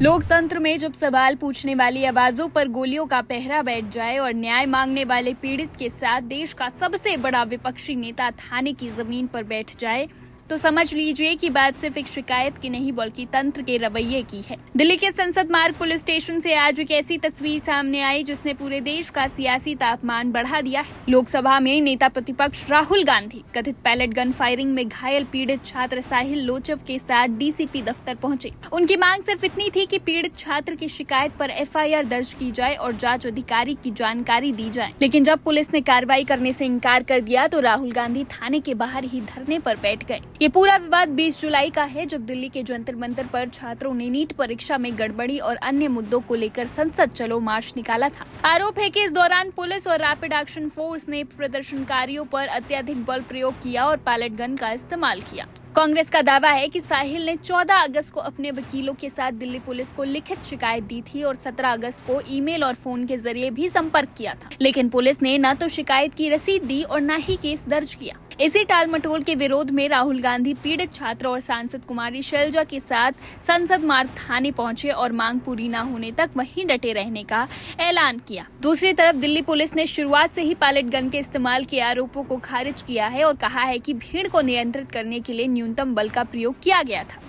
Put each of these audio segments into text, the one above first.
लोकतंत्र में जब सवाल पूछने वाली आवाजों पर गोलियों का पहरा बैठ जाए और न्याय मांगने वाले पीड़ित के साथ देश का सबसे बड़ा विपक्षी नेता थाने की जमीन पर बैठ जाए तो समझ लीजिए कि बात सिर्फ एक शिकायत की नहीं बल्कि तंत्र के रवैये की है। दिल्ली के संसद मार्ग पुलिस स्टेशन से आज एक ऐसी तस्वीर सामने आई जिसने पूरे देश का सियासी तापमान बढ़ा दिया है। लोकसभा में नेता प्रतिपक्ष राहुल गांधी कथित पैलेट गन फायरिंग में घायल पीड़ित छात्र साहिल लोचव के साथ डीसीपी दफ्तर पहुंचे। उनकी मांग सिर्फ इतनी थी कि पीड़ित छात्र की शिकायत पर एफआईआर दर्ज की जाए और जांच अधिकारी की जानकारी दी जाए। लेकिन जब पुलिस ने कार्रवाई करने से इनकार कर दिया तो राहुल गांधी थाने के बाहर ही धरने पर बैठ गए। ये पूरा विवाद 20 जुलाई का है, जब दिल्ली के जंतर मंतर पर छात्रों ने नीट परीक्षा में गड़बड़ी और अन्य मुद्दों को लेकर संसद चलो मार्च निकाला था। आरोप है कि इस दौरान पुलिस और रैपिड एक्शन फोर्स ने प्रदर्शनकारियों पर अत्यधिक बल प्रयोग किया और पैलेट गन का इस्तेमाल किया। कांग्रेस का दावा है कि साहिल ने 14 अगस्त को अपने वकीलों के साथ दिल्ली पुलिस को लिखित शिकायत दी थी और 17 अगस्त को ईमेल और फोन के जरिए भी संपर्क किया था, लेकिन पुलिस ने न तो शिकायत की रसीद दी और न ही केस दर्ज किया। इसी टालमटोल के विरोध में राहुल गांधी पीड़ित छात्र और सांसद कुमारी शैलजा के साथ संसद मार्ग थाने पहुंचे और मांग पूरी न होने तक वहीं डटे रहने का ऐलान किया। दूसरी तरफ दिल्ली पुलिस ने शुरुआत से ही पैलेट गन के इस्तेमाल के आरोपों को खारिज किया है और कहा है कि भीड़ को नियंत्रित करने के लिए न्यूनतम बल का प्रयोग किया गया था।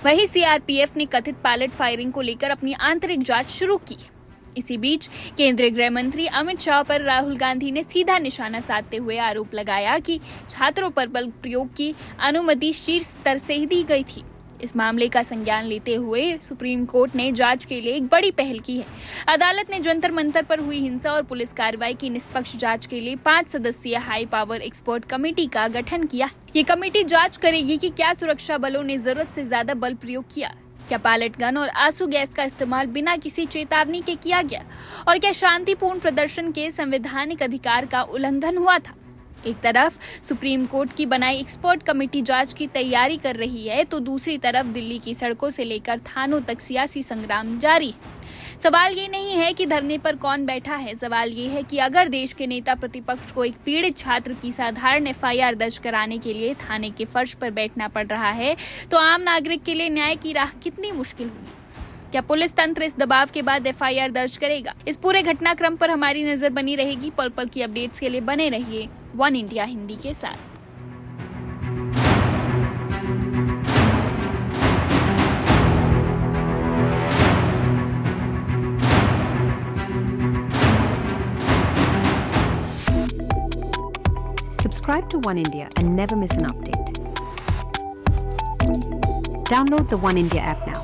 वहीं सीआरपीएफ ने कथित पैलेट फायरिंग को लेकर अपनी आंतरिक जांच शुरू की। इसी बीच केंद्रीय गृह मंत्री अमित शाह पर राहुल गांधी ने सीधा निशाना साधते हुए आरोप लगाया कि छात्रों पर बल प्रयोग की अनुमति शीर्ष स्तर से ही दी गई थी। इस मामले का संज्ञान लेते हुए सुप्रीम कोर्ट ने जांच के लिए एक बड़ी पहल की है। अदालत ने जंतर मंतर पर हुई हिंसा और पुलिस कार्रवाई की निष्पक्ष जांच के लिए 5 सदस्यीय हाई पावर एक्सपर्ट कमेटी का गठन किया। ये कमेटी जांच करेगी कि क्या सुरक्षा बलों ने जरूरत से ज्यादा बल प्रयोग किया, क्या पैलेट गन और आंसू गैस का इस्तेमाल बिना किसी चेतावनी के किया गया और क्या शांतिपूर्ण प्रदर्शन के संवैधानिक अधिकार का उल्लंघन हुआ था। एक तरफ सुप्रीम कोर्ट की बनाई एक्सपर्ट कमेटी जांच की तैयारी कर रही है तो दूसरी तरफ दिल्ली की सड़कों से लेकर थानों तक सियासी संग्राम जारी है। सवाल ये नहीं है कि धरने पर कौन बैठा है, सवाल ये है कि अगर देश के नेता प्रतिपक्ष को एक पीड़ित छात्र की साधारण एफआईआर दर्ज कराने के लिए थाने के फर्श पर बैठना पड़ रहा है तो आम नागरिक के लिए न्याय की राह कितनी मुश्किल होगी। क्या पुलिस तंत्र इस दबाव के बाद एफआईआर दर्ज करेगा? इस पूरे घटनाक्रम पर हमारी नजर बनी रहेगी। पल पल की अपडेट्स के लिए बने रहिए वन इंडिया हिंदी के साथ। Subscribe to One India and never miss an update. Download the One India app now.